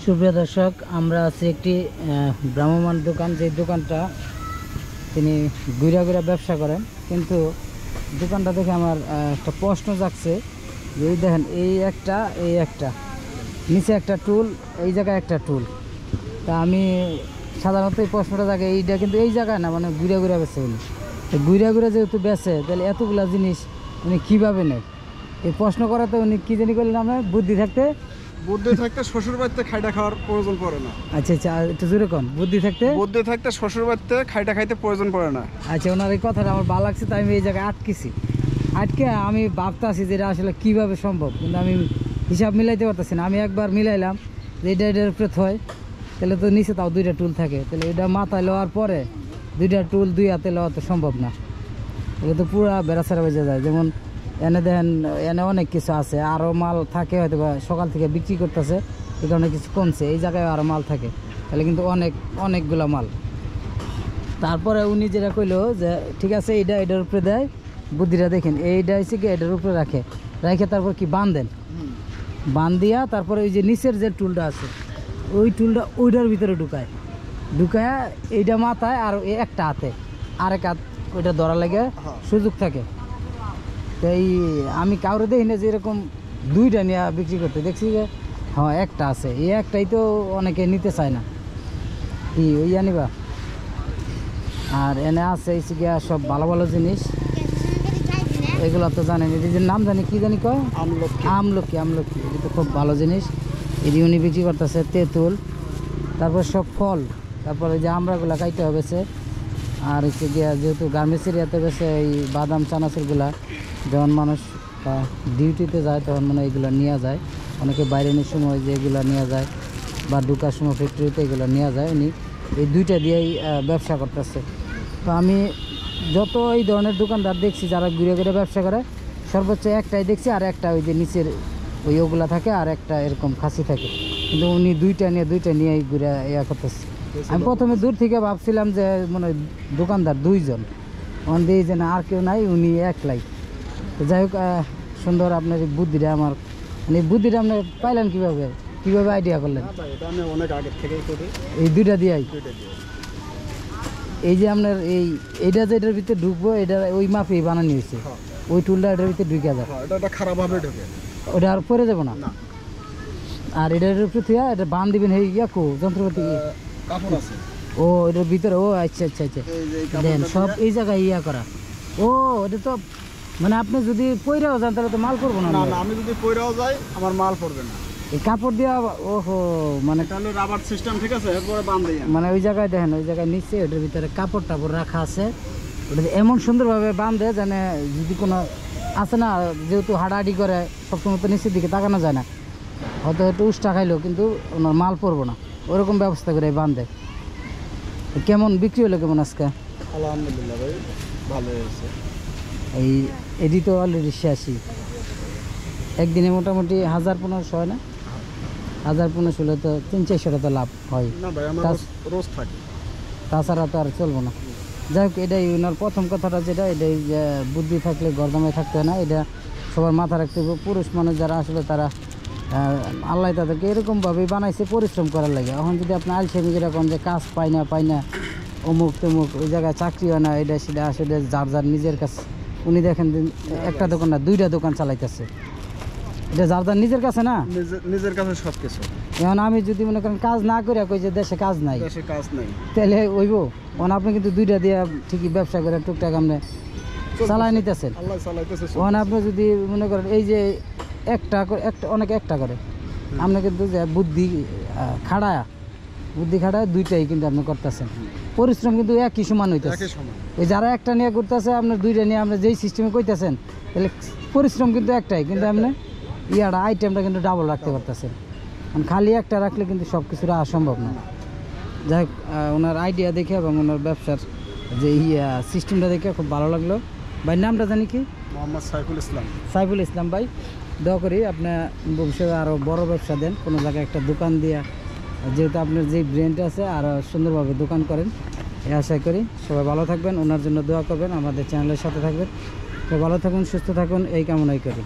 সুপ্রিয় দর্শক, আমরা আছি একটি ভ্রাম্যমাণ দোকান। যে দোকানটা তিনি ঘুরা ঘুরা ব্যবসা করেন, কিন্তু দোকানটা দেখে আমার একটা প্রশ্ন জাগছে যে এই দেখেন, এই একটা নিচে একটা টুল, এই জায়গায় একটা টুল। তা আমি সাধারণত এই প্রশ্নটা জাগে, এইটা কিন্তু এই জায়গায় না, মানে ঘুরা ঘুরা বেছে উনি। তো ঘুরা ঘুরা যেহেতু বেছে, তাহলে এতগুলা জিনিস উনি কীভাবে নেয়? এই প্রশ্ন করাতে উনি কী জানি করলেন, আমরা বুদ্ধি থাকতে শ্বশুর বাড়িতে খাইটা খাওয়ার প্রয়োজন পড়ে না। আচ্ছা আচ্ছা, একটু জোরে কোন। বুদ্ধি থাকতে শ্বশুর বাড়িতে খাইটা খাইতে প্রয়োজন পড়ে না। আচ্ছা, ওনার এই কথাটা আমার ভালো লাগছে, তাই আমি এই জায়গায় আটকে আমি ভাবতে আছি যে এটা আসলে কীভাবে সম্ভব, কিন্তু আমি হিসাব মিলাইতে পারতেছি না। আমি একবার মিলাইলাম যে এটার উপরে থয়, তাহলে তো নিচে তাও দুইটা টুল থাকে, তাহলে এটা মাথায় লওয়ার পরে দুইটা টুল দুই হাতে লওয়া তো সম্ভব না। এটা তো পুরা বেড়াছাড়া বেজে যায়। যেমন এনে দেখেন, এনে অনেক কিছু আছে, আরও মাল থাকে, হয়তো বা সকাল থেকে বিক্রি করতেছে, এই কারণে কিছু কমছে। এই জায়গায় আরও মাল থাকে, তাহলে কিন্তু অনেকগুলো মাল। তারপরে উনি যেটা কইলো যে ঠিক আছে, এটার উপরে দেয়, বুদ্ধিটা দেখেন, এইটা হচ্ছে কি এটার উপরে রেখে তারপর কি বান দিয়া তারপরে ওই যে নিচের যে টুলটা আছে, ওই টুলটা ওইটার ভিতরে ঢুকায় এইটা মাথায়, আর একটা হাতে আরেক হাত ওইটা ধরা লাগে সুযোগ থাকে। তো এই আমি কাউরে দেখি না যে এরকম দুইটা নিয়ে বিক্রি করতে, দেখছি যে হ্যাঁ একটা আছে, এই একটাই তো অনেকে নিতে চায় না, কি ওই আনিবা। আর এনে আছে গিয়া সব ভালো ভালো জিনিস, এগুলো তো জানেন, এটির নাম জানি কি জানি কয়, আমলকি। এটি তো খুব ভালো জিনিস, এটি উনি বিক্রি করতেছে। তেঁতুল, তারপর সব ফল, তারপর ওই যে আমরাগুলা খাইতে হবেছে। আর হচ্ছে গিয়া যেহেতু গার্মেন্টস এরিয়াতে গেছে, এই বাদাম চানাচুরগুলা যখন মানুষ ডিউটিতে যায় তখন মানে এগুলো নিয়ে যায়, অনেকে বাইরের সময় যে এগুলো নিয়ে যায়, বা ঢুকার সময় ফ্যাক্টরিতে এগুলো নিয়ে যায়। উনি এই দুইটা দিয়েই ব্যবসা করতেছে। তো আমি যত এই ধরনের দোকানদার দেখছি যারা ঘুরে ঘুরে ব্যবসা করে, সর্বোচ্চ একটাই দেখছি, আর একটা ওই যে নিচের ওগুলা থাকে, আর একটা এরকম খাসি থাকে, কিন্তু উনি দুইটা নিয়েই ঘুরে করতেছে। আমি প্রথমে দূর থেকে ভাবছিলাম যে মানে দোকানদার দুইজন, দিয়ে যে না আর কেউ নাই, উনি একলাই। তো যাই হোক, সুন্দর আপনার এই বুদ্ধিটা, আমার মানে এই বুদ্ধিটা আপনি পাইলেন কীভাবে আইডিয়া করলেন? অনেক আগে থেকেই করি এই দুইটা দিয়াই। এই যে আপনার এইটা যে এটার ভিতরে ঢুকবো, এটা ওই মাপেই বানানো হয়েছে, ওই টুলটা এটার ভিতরে ঢুকে যায়, এটা খারাপভাবে ঢুকে, ওটা আর পরে যাবো না। আর এটার উপরে থিয়া এটা বান দিবেন, এই যন্ত্রপাতি কাপড় আছে, ও এটার ভিতরে। ও আচ্ছা, দেন সব এই জায়গায় করা। ও এটা তো মানে আপনি যদি পয়রাও যান তাহলে তো মাল করবো না। আমি যদি পয়রাও যাই আমার মাল পড়বে না, এই কাপড় দেওয়া। ওহো, মানে তাহলে রাবার সিস্টেম, ঠিক আছে, এরপরে বাঁধ দেই। মানে ওই জায়গায় দেখেন, ওই জায়গায় নিচে ওটার ভিতরে কাপড় রাখা আছে, ওটা এমন সুন্দরভাবে বাঁধে যেন যদি কোনো আছে না, যেহেতু হাঁটাহাঁটি করে সবসময় তো নিচের দিকে তাকানো যায় না, হয়তো একটু উষ্টা খাইলেও কিন্তু ওনার মাল পড়বো না, ওরকম ব্যবস্থা করে বাঁধে। কেমন বিক্রি হলো কেমন আজকে? আলহামদুলিল্লাহ ভাই, ভালো হয়েছে। এটি তো অলরেডি শেষই, একদিনে মোটামুটি 1000-1500 হয় না? 1000-1500 হলে তো 300-400 টাকা তো লাভ হয় না ভাই, আমার রোজ থাকে, তাছাড়া তো আর চলবো না। যাই হোক, এটাই ওনার প্রথম কথাটা, যেটা এটাই যে বুদ্ধি থাকলে গরদামে থাকতে হয় না, এটা সবার মাথা রাখতে হবে। পুরুষ মানুষ যারা আসলে তারা আল্লাহ তাদেরকে এরকমভাবেই বানাইছে পরিশ্রম করার লাগে। এখন যদি আপনি আলসেমি যেরকম যে কাজ পাই না অমুক তমুক, ওই জায়গায় চাকরি হয় না, এটা সেটা আসলে যার নিজের কাছে। উনি দেখেন একটা দোকান না, দুইটা দোকান চালাইতেছে, এটা যার নিজের কাছে না, নিজের কাছে সব কিছু। এখন আমি যদি মনে করেন কাজ না করে কই যে দেশে কাজ নাই, তাহলে ওইব। এখন আপনি কিন্তু দুইটা দিয়ে ঠিকই ব্যবসা করে টুকটাক আপনি চালাই নিতেছেন। এখন আপনি যদি মনে করেন এই যে একটা অনেকে একটা করে, আপনি কিন্তু যে বুদ্ধি খাড়ায় দুইটাই কিন্তু আপনি করতেছেন, পরিশ্রম কিন্তু একই সমান হইতেছে। ওই যারা একটা নিয়ে করতেছে, আপনার দুইটা নিয়ে আপনি যেই সিস্টেমে কইতেছেন, তাহলে পরিশ্রম কিন্তু একটাই, কিন্তু আপনি আইটেমটা কিন্তু ডাবল রাখতে পারতেছেন। খালি একটা রাখলে কিন্তু সব কিছু রাখা সম্ভব না। যাই হোক, ওনার আইডিয়া দেখে এবং ওনার ব্যবসার যে সিস্টেমটা দেখে খুব ভালো লাগলো। ভাই নামটা জানি কি? মোহাম্মদ সাইফুল ইসলাম। ভাই দোয়া করি আপনি ভবিষ্যতে আরও বড় ব্যবসা দেন, কোনো জায়গায় একটা দোকান দিয়া, যেহেতু আপনার যে ব্র্যান্ড আছে আরও সুন্দরভাবে দোকান করেন, এই আশা করি। সবাই ভালো থাকবেন, ওনার জন্য দোয়া করবেন, আমাদের চ্যানেলের সাথে থাকবেন। তো ভালো থাকুন, সুস্থ থাকুন, এই কামনাই করি।